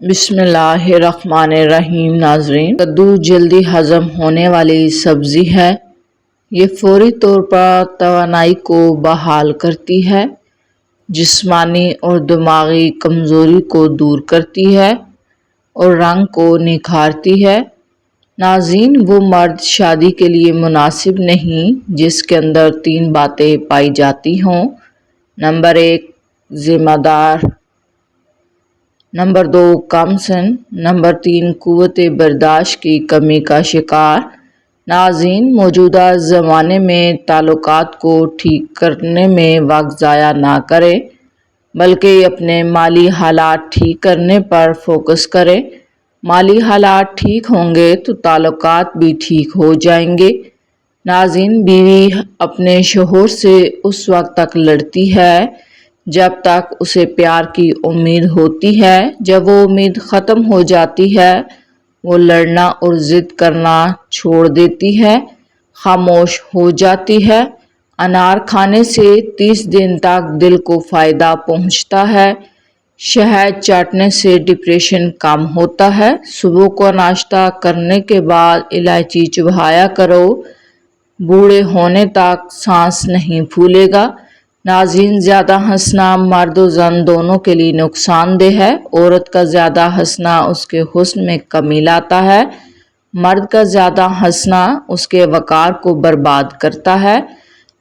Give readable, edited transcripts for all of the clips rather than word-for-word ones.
بسم اللہ الرحمن الرحیم۔ ناظرین، کدو جلدی ہضم ہونے والی سبزی ہے۔ یہ فوری طور پر توانائی کو بحال کرتی ہے، جسمانی اور دماغی کمزوری کو دور کرتی ہے اور رنگ کو نکھارتی ہے۔ ناظرین، وہ مرد شادی کے لیے مناسب نہیں جس کے اندر 3 باتیں پائی جاتی ہوں۔ نمبر 1 ذمہ دار، نمبر 2 کم سن، نمبر 3 قوت برداشت کی کمی کا شکار۔ ناظرین، موجودہ زمانے میں تعلقات کو ٹھیک کرنے میں وقت ضائع نہ کریں بلکہ اپنے مالی حالات ٹھیک کرنے پر فوکس کریں۔ مالی حالات ٹھیک ہوں گے تو تعلقات بھی ٹھیک ہو جائیں گے۔ ناظرین، بیوی اپنے شوہر سے اس وقت تک لڑتی ہے جب تک اسے پیار کی امید ہوتی ہے۔ جب وہ امید ختم ہو جاتی ہے، وہ لڑنا اور ضد کرنا چھوڑ دیتی ہے، خاموش ہو جاتی ہے۔ انار کھانے سے 30 دن تک دل کو فائدہ پہنچتا ہے۔ شہد چاٹنے سے ڈپریشن کم ہوتا ہے۔ صبح کو ناشتہ کرنے کے بعد الائچی چبایا کرو، بوڑھے ہونے تک سانس نہیں پھولے گا۔ ناظرین، زیادہ ہنسنا مرد و زن دونوں کے لیے نقصان دہ ہے۔ عورت کا زیادہ ہنسنا اس کے حسن میں کمی لاتا ہے، مرد کا زیادہ ہنسنا اس کے وقار کو برباد کرتا ہے۔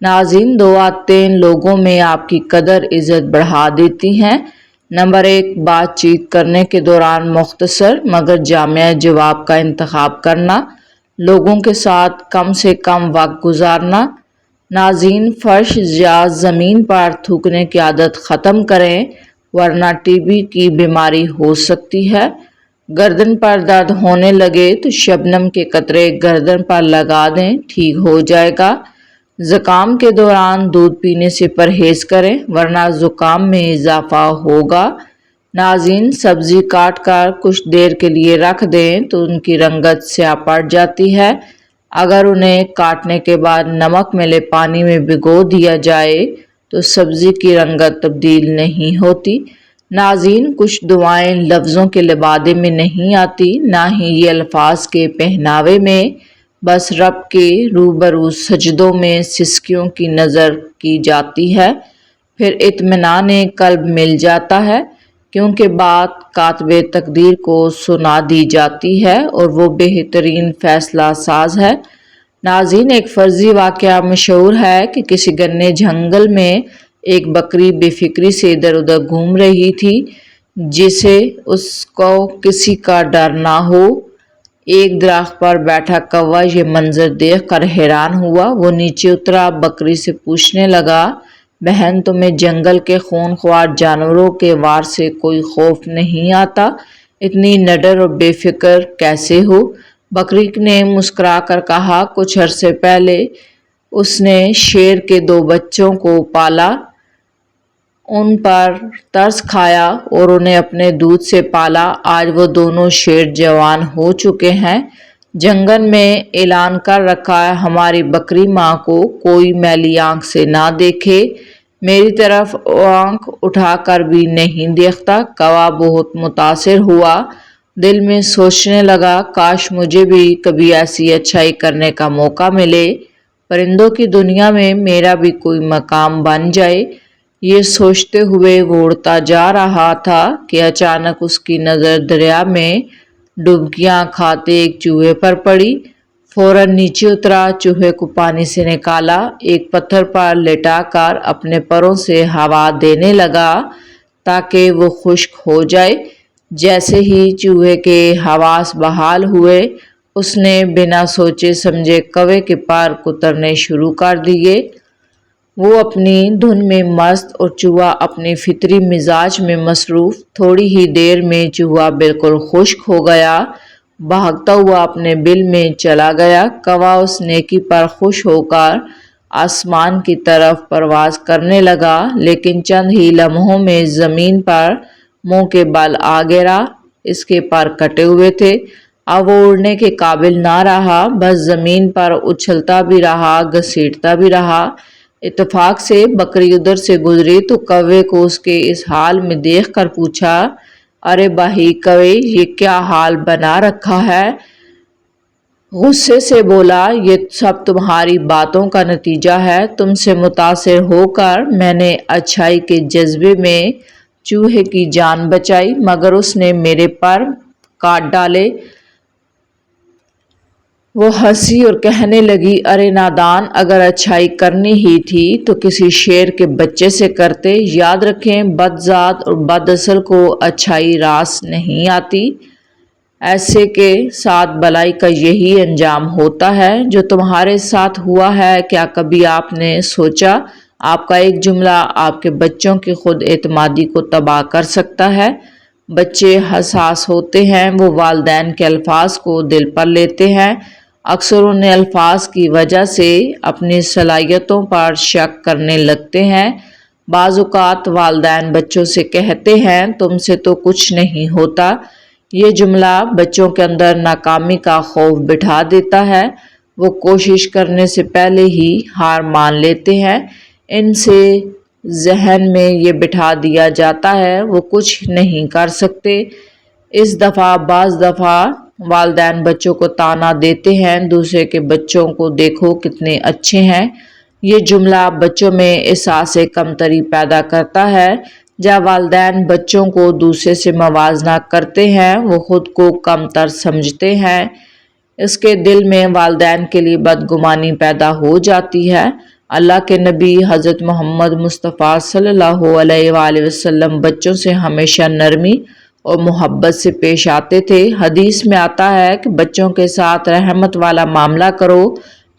ناظرین، 2 عادتیں لوگوں میں آپ کی قدر عزت بڑھا دیتی ہیں۔ نمبر 1 بات چیت کرنے کے دوران مختصر مگر جامع جواب کا انتخاب کرنا، لوگوں کے ساتھ کم سے کم وقت گزارنا۔ ناظرین، فرش یا زمین پر تھوکنے کی عادت ختم کریں ورنہ ٹی بی کی بیماری ہو سکتی ہے۔ گردن پر درد ہونے لگے تو شبنم کے قطرے گردن پر لگا دیں، ٹھیک ہو جائے گا۔ زکام کے دوران دودھ پینے سے پرہیز کریں ورنہ زکام میں اضافہ ہوگا۔ ناظرین، سبزی کاٹ کر کچھ دیر کے لیے رکھ دیں تو ان کی رنگت سیاہ پڑ جاتی ہے۔ اگر انہیں کاٹنے کے بعد نمک ملے پانی میں بھگو دیا جائے تو سبزی کی رنگت تبدیل نہیں ہوتی۔ ناظرین، کچھ دعائیں لفظوں کے لبادے میں نہیں آتی، نہ ہی یہ الفاظ کے پہناوے میں، بس رب کے روبرو سجدوں میں سسکیوں کی نظر کی جاتی ہے، پھر اطمینان قلب مل جاتا ہے، کیونکہ بات کاتب تقدیر کو سنا دی جاتی ہے اور وہ بہترین فیصلہ ساز ہے۔ ناظرین، ایک فرضی واقعہ مشہور ہے کہ کسی گھنے جنگل میں ایک بکری بے فکری سے ادھر ادھر گھوم رہی تھی جسے اس کو کسی کا ڈر نہ ہو۔ ایک درخت پر بیٹھا کوا یہ منظر دیکھ کر حیران ہوا۔ وہ نیچے اترا، بکری سے پوچھنے لگا، بہن، تمہیں جنگل کے خونخوار جانوروں کے وار سے کوئی خوف نہیں آتا؟ اتنی نڈر اور بے فکر کیسے ہو؟ بکری نے مسکرا کر کہا، کچھ عرصے پہلے اس نے شیر کے 2 بچوں کو پالا، ان پر ترس کھایا اور انہیں اپنے دودھ سے پالا۔ آج وہ دونوں شیر جوان ہو چکے ہیں۔ جنگل میں اعلان کر رکھا ہے، ہماری بکری ماں کو کوئی میلی آنکھ سے نہ دیکھے، میری طرف آنکھ اٹھا کر بھی نہیں دیکھتا۔ کوا بہت متاثر ہوا، دل میں سوچنے لگا، کاش مجھے بھی کبھی ایسی اچھائی کرنے کا موقع ملے، پرندوں کی دنیا میں میرا بھی کوئی مقام بن جائے۔ یہ سوچتے ہوئے وہ اڑتا جا رہا تھا کہ اچانک اس کی نظر دریا میں ڈبکیاں کھاتے ایک چوہے پر پڑی۔ فوراً نیچے اترا، چوہے کو پانی سے نکالا، ایک پتھر پر لٹا کر اپنے پروں سے ہوا دینے لگا تاکہ وہ خشک ہو جائے۔ جیسے ہی چوہے کے حواس بحال ہوئے، اس نے بنا سوچے سمجھے کوے کے پر کترنے شروع کر دیے۔ وہ اپنی دھن میں مست اور چوہا اپنی فطری مزاج میں مصروف۔ تھوڑی ہی دیر میں چوہا بالکل خشک ہو گیا، بھاگتا ہوا اپنے بل میں چلا گیا۔ کوا اس نیکی پر خوش ہو کر آسمان کی طرف پرواز کرنے لگا، لیکن چند ہی لمحوں میں زمین پر منہ کے بل آ گرا۔ اس کے پر کٹے ہوئے تھے، اب وہ اڑنے کے قابل نہ رہا، بس زمین پر اچھلتا بھی رہا، گھسیٹتا بھی رہا۔ اتفاق سے بکری ادھر سے گزری تو کوے کو اس کے اس حال میں دیکھ کر پوچھا، ارے بھائی کوئی یہ کیا حال بنا رکھا ہے؟ غصے سے بولا، یہ سب تمہاری باتوں کا نتیجہ ہے۔ تم سے متاثر ہو کر میں نے اچھائی کے جذبے میں چوہے کی جان بچائی، مگر اس نے میرے پر کاٹ ڈالے۔ وہ ہنسی اور کہنے لگی، ارے نادان، اگر اچھائی کرنی ہی تھی تو کسی شیر کے بچے سے کرتے۔ یاد رکھیں، بد ذات اور بد اصل کو اچھائی راس نہیں آتی۔ ایسے کے ساتھ بلائی کا یہی انجام ہوتا ہے جو تمہارے ساتھ ہوا ہے۔ کیا کبھی آپ نے سوچا آپ کا ایک جملہ آپ کے بچوں کی خود اعتمادی کو تباہ کر سکتا ہے؟ بچے حساس ہوتے ہیں، وہ والدین کے الفاظ کو دل پر لیتے ہیں، اکثر ان الفاظ کی وجہ سے اپنی صلاحیتوں پر شک کرنے لگتے ہیں۔ بعض اوقات والدین بچوں سے کہتے ہیں، تم سے تو کچھ نہیں ہوتا۔ یہ جملہ بچوں کے اندر ناکامی کا خوف بٹھا دیتا ہے، وہ کوشش کرنے سے پہلے ہی ہار مان لیتے ہیں۔ ان سے ذہن میں یہ بٹھا دیا جاتا ہے وہ کچھ نہیں کر سکتے۔ بعض دفعہ والدین بچوں کو طعنہ دیتے ہیں، دوسرے کے بچوں کو دیکھو کتنے اچھے ہیں۔ یہ جملہ بچوں میں احساس کمتری پیدا کرتا ہے۔ جب والدین بچوں کو دوسرے سے موازنہ کرتے ہیں وہ خود کو کم تر سمجھتے ہیں، اس کے دل میں والدین کے لیے بدگمانی پیدا ہو جاتی ہے۔ اللہ کے نبی حضرت محمد مصطفیٰ صلی اللہ علیہ وآلہ وسلم بچوں سے ہمیشہ نرمی اور محبت سے پیش آتے تھے۔ حدیث میں آتا ہے کہ بچوں کے ساتھ رحمت والا معاملہ کرو،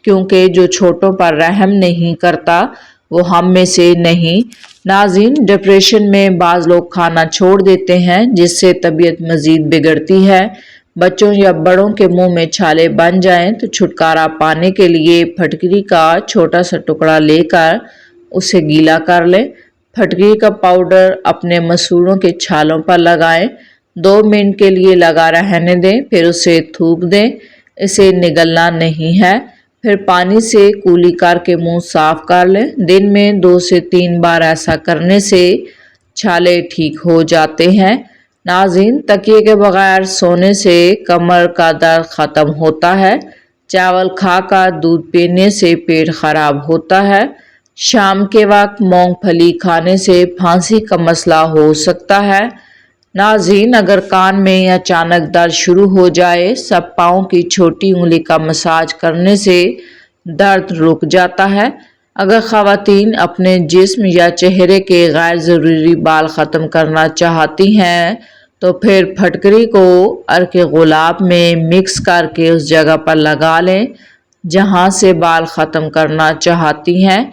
کیونکہ جو چھوٹوں پر رحم نہیں کرتا وہ ہم میں سے نہیں۔ ناظرین، ڈپریشن میں بعض لوگ کھانا چھوڑ دیتے ہیں جس سے طبیعت مزید بگڑتی ہے۔ بچوں یا بڑوں کے منہ میں چھالے بن جائیں تو چھٹکارا پانے کے لیے پھٹکری کا چھوٹا سا ٹکڑا لے کر اسے گیلا کر لیں۔ پھٹکری کا پاؤڈر اپنے مسوڑوں کے چھالوں پر لگائیں، 2 منٹ کے لیے لگا رہنے دیں، پھر اسے تھوک دیں۔ اسے نگلنا نہیں ہے۔ پھر پانی سے کولی کر کے منہ صاف کر لیں۔ دن میں 2 سے 3 بار ایسا کرنے سے چھالے ٹھیک ہو جاتے ہیں۔ ناظرین، تکیے کے بغیر سونے سے کمر کا درد ختم ہوتا ہے۔ چاول کھا کر دودھ پینے سے پیٹ خراب ہوتا ہے۔ شام کے وقت مونگ پھلی کھانے سے پھانسی کا مسئلہ ہو سکتا ہے۔ ناظرین، اگر کان میں اچانک درد شروع ہو جائے، سب پاؤں کی چھوٹی انگلی کا مساج کرنے سے درد رک جاتا ہے۔ اگر خواتین اپنے جسم یا چہرے کے غیر ضروری بال ختم کرنا چاہتی ہیں تو پھر پھٹکری کو عرق گلاب میں مکس کر کے اس جگہ پر لگا لیں جہاں سے بال ختم کرنا چاہتی ہیں۔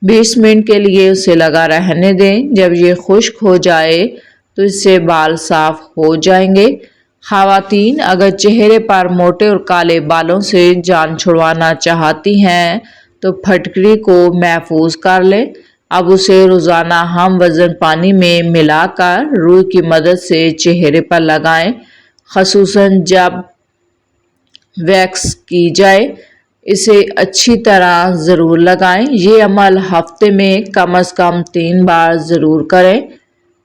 20 منٹ کے لیے اسے لگا رہنے دیں۔ جب یہ خشک ہو جائے تو اس سے بال صاف ہو جائیں گے۔ خواتین اگر چہرے پر موٹے اور کالے بالوں سے جان چھڑوانا چاہتی ہیں تو پھٹکری کو محفوظ کر لیں۔ اب اسے روزانہ ہم وزن پانی میں ملا کر روئی کی مدد سے چہرے پر لگائیں، خصوصاً جب ویکس کی جائے۔ اسے اچھی طرح ضرور لگائیں۔ یہ عمل ہفتے میں کم از کم 3 بار ضرور کریں۔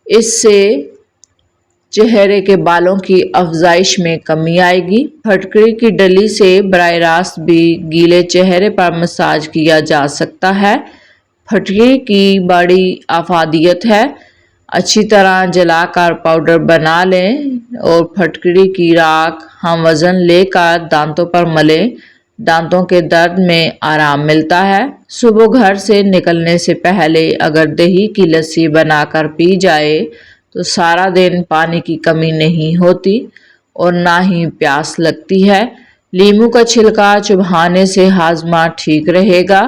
اس سے چہرے کے بالوں کی افزائش میں کمی آئے گی۔ پھٹکری کی ڈلی سے براہ راست بھی گیلے چہرے پر مساج کیا جا سکتا ہے۔ پھٹکری کی بڑی افادیت ہے۔ اچھی طرح جلا کر پاؤڈر بنا لیں اور پھٹکری کی راکھ ہم وزن لے کر دانتوں پر ملیں۔ دانتوں کے درد میں آرام ملتا ہے۔ صبح گھر سے نکلنے سے پہلے اگر دہی کی لسی بنا کر پی جائے تو سارا دن پانی کی کمی نہیں ہوتی اور نہ ہی پیاس لگتی ہے۔ لیموں کا چھلکا چبانے سے ہاضمہ ٹھیک رہے گا،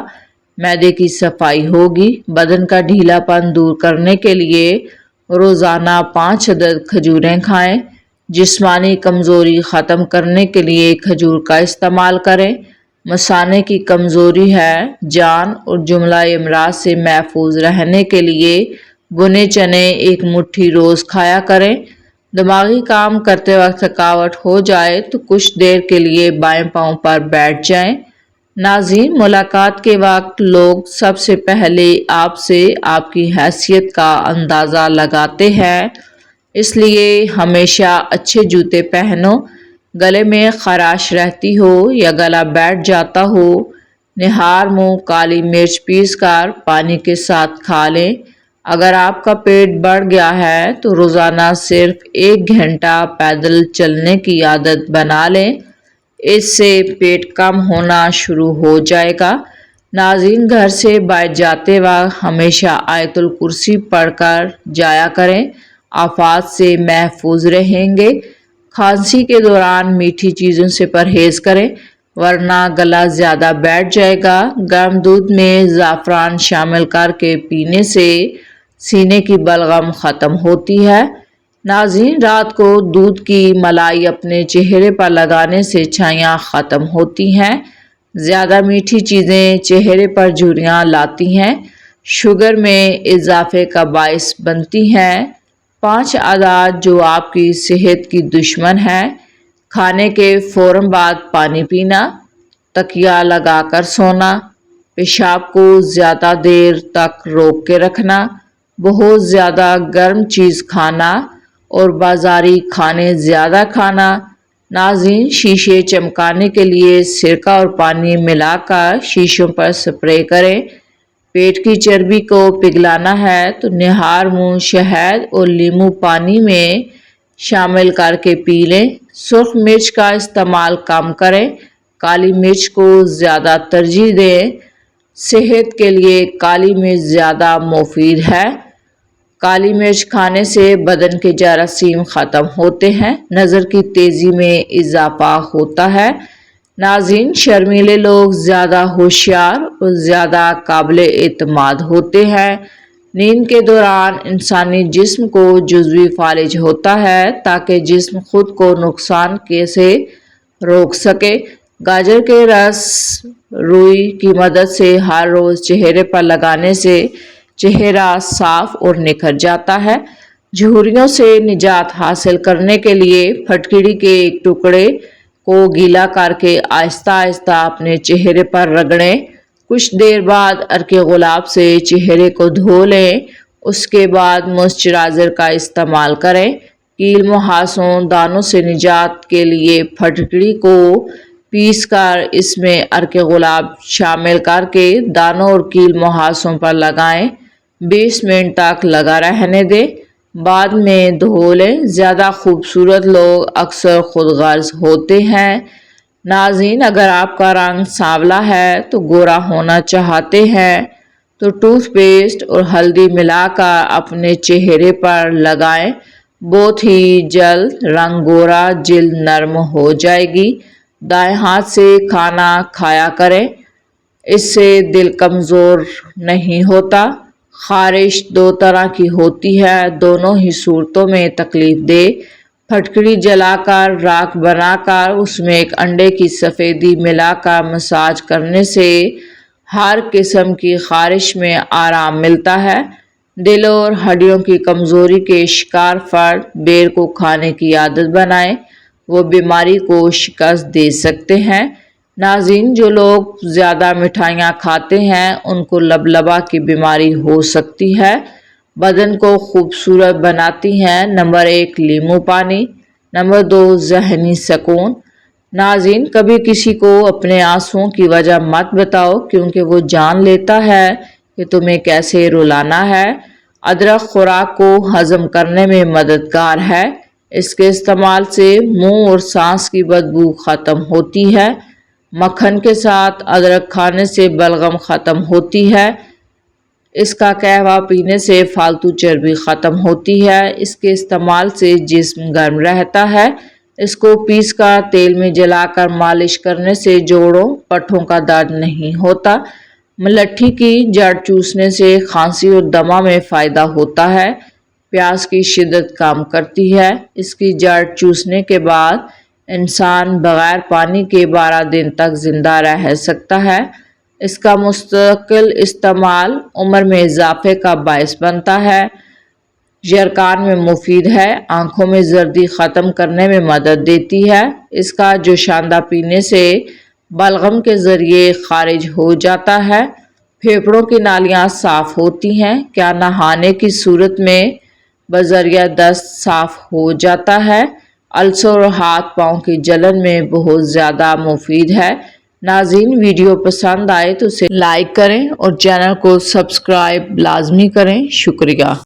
معدے کی صفائی ہوگی۔ بدن کا ڈھیلا پن دور کرنے کے لیے روزانہ 5 عدد کھجوریں کھائیں۔ جسمانی کمزوری ختم کرنے کے لیے کھجور کا استعمال کریں۔ مثانے کی کمزوری ہے، جان اور جملہ امراض سے محفوظ رہنے کے لیے بھنے چنے 1 مٹھی روز کھایا کریں۔ دماغی کام کرتے وقت تھکاوٹ ہو جائے تو کچھ دیر کے لیے بائیں پاؤں پر بیٹھ جائیں۔ ناظرین، ملاقات کے وقت لوگ سب سے پہلے آپ سے آپ کی حیثیت کا اندازہ لگاتے ہیں۔ اس لیے ہمیشہ اچھے جوتے پہنو۔ گلے میں خراش رہتی ہو یا گلا بیٹھ جاتا ہو، نہار منہ کالی مرچ پیس کر پانی کے ساتھ کھا لیں۔ اگر آپ کا پیٹ بڑھ گیا ہے تو روزانہ صرف 1 گھنٹہ پیدل چلنے کی عادت بنا لیں، اس سے پیٹ کم ہونا شروع ہو جائے گا۔ ناظرین، گھر سے باہر جاتے وقت ہمیشہ آیت الکرسی پڑھ کر جایا کریں، آفات سے محفوظ رہیں گے۔ کھانسی کے دوران میٹھی چیزوں سے پرہیز کریں ورنہ گلا زیادہ بیٹھ جائے گا۔ گرم دودھ میں زعفران شامل کر کے پینے سے سینے کی بلغم ختم ہوتی ہے۔ ناظرین، رات کو دودھ کی ملائی اپنے چہرے پر لگانے سے چھائیاں ختم ہوتی ہیں۔ زیادہ میٹھی چیزیں چہرے پر جھریاں لاتی ہیں، شوگر میں اضافے کا باعث بنتی ہیں۔ 5 عادات جو آپ کی صحت کی دشمن ہیں۔ کھانے کے فوراً بعد پانی پینا، تکیہ لگا کر سونا، پیشاب کو زیادہ دیر تک روک کے رکھنا، بہت زیادہ گرم چیز کھانا اور بازاری کھانے زیادہ کھانا۔ ناظرین، شیشے چمکانے کے لیے سرکہ اور پانی ملا کر شیشوں پر سپرے کریں۔ پیٹ کی چربی کو پگھلانا ہے تو نہار منہ شہد اور لیموں پانی میں شامل کر کے پی لیں۔ سرخ مرچ کا استعمال کم کریں، کالی مرچ کو زیادہ ترجیح دیں۔ صحت کے لیے کالی مرچ زیادہ مفید ہے۔ کالی مرچ کھانے سے بدن کے جراثیم ختم ہوتے ہیں، نظر کی تیزی میں اضافہ ہوتا ہے۔ ناظرین، شرمیلے لوگ زیادہ ہوشیار اور زیادہ قابل اعتماد ہوتے ہیں۔ نیند کے دوران انسانی جسم کو جزوی فالج ہوتا ہے تاکہ جسم خود کو نقصان سے روک سکے۔ گاجر کے رس روئی کی مدد سے ہر روز چہرے پر لگانے سے چہرہ صاف اور نکھر جاتا ہے۔ جھریوں سے نجات حاصل کرنے کے لیے پھٹکڑی کے ایک ٹکڑے کو گیلا کر کے آہستہ آہستہ اپنے چہرے پر رگڑیں۔ کچھ دیر بعد عرق گلاب سے چہرے کو دھو لیں، اس کے بعد موئسچرائزر کا استعمال کریں۔ کیل مہاسوں دانوں سے نجات کے لیے پھٹکڑی کو پیس کر اس میں عرق گلاب شامل کر کے دانوں اور کیل مہاسوں پر لگائیں، 20 منٹ تک لگا رہنے دیں، بعد میں دھو لیں۔ زیادہ خوبصورت لوگ اکثر خود غرض ہوتے ہیں۔ ناظرین، اگر آپ کا رنگ سانولا ہے تو گورا ہونا چاہتے ہیں تو ٹوتھ پیسٹ اور ہلدی ملا کر اپنے چہرے پر لگائیں، بہت ہی جلد رنگ گورا، جلد نرم ہو جائے گی۔ دائیں ہاتھ سے کھانا کھایا کریں، اس سے دل کمزور نہیں ہوتا۔ خارش 2 طرح کی ہوتی ہے، دونوں ہی صورتوں میں تکلیف دہ۔ پھٹکڑی جلا کر راکھ بنا کر اس میں ایک انڈے کی سفیدی ملا کر مساج کرنے سے ہر قسم کی خارش میں آرام ملتا ہے۔ دل اور ہڈیوں کی کمزوری کے شکار فرد بیر کو کھانے کی عادت بنائیں، وہ بیماری کو شکست دے سکتے ہیں۔ ناظرین، جو لوگ زیادہ مٹھائیاں کھاتے ہیں ان کو لبلبہ کی بیماری ہو سکتی ہے۔ بدن کو خوبصورت بناتی ہیں: نمبر 1 لیموں پانی، نمبر 2 ذہنی سکون۔ ناظرین، کبھی کسی کو اپنے آنسوؤں کی وجہ مت بتاؤ کیونکہ وہ جان لیتا ہے کہ تمہیں کیسے رلانا ہے۔ ادرک خوراک کو ہضم کرنے میں مددگار ہے، اس کے استعمال سے منہ اور سانس کی بدبو ختم ہوتی ہے۔ مکھن کے ساتھ ادرک کھانے سے بلغم ختم ہوتی ہے۔ اس کا قہوہ پینے سے فالتو چربی ختم ہوتی ہے۔ اس کے استعمال سے جسم گرم رہتا ہے۔ اس کو پیس کر تیل میں جلا کر مالش کرنے سے جوڑوں پٹھوں کا درد نہیں ہوتا۔ ملٹھی کی جڑ چوسنے سے کھانسی اور دمہ میں فائدہ ہوتا ہے۔ پیاس کی شدت کم کرتی ہے۔ اس کی جڑ چوسنے کے بعد انسان بغیر پانی کے 12 دن تک زندہ رہ سکتا ہے۔ اس کا مستقل استعمال عمر میں اضافے کا باعث بنتا ہے۔ یرقان میں مفید ہے، آنکھوں میں زردی ختم کرنے میں مدد دیتی ہے۔ اس کا جوشاندہ پینے سے بلغم کے ذریعے خارج ہو جاتا ہے۔ پھیپھڑوں کی نالیاں صاف ہوتی ہیں۔ کیا نہانے کی صورت میں بذریعہ دست صاف ہو جاتا ہے۔ السر اور ہاتھ پاؤں کی جلن میں بہت زیادہ مفید ہے۔ ناظرین، ویڈیو پسند آئے تو اسے لائک کریں اور چینل کو سبسکرائب لازمی کریں۔ شکریہ۔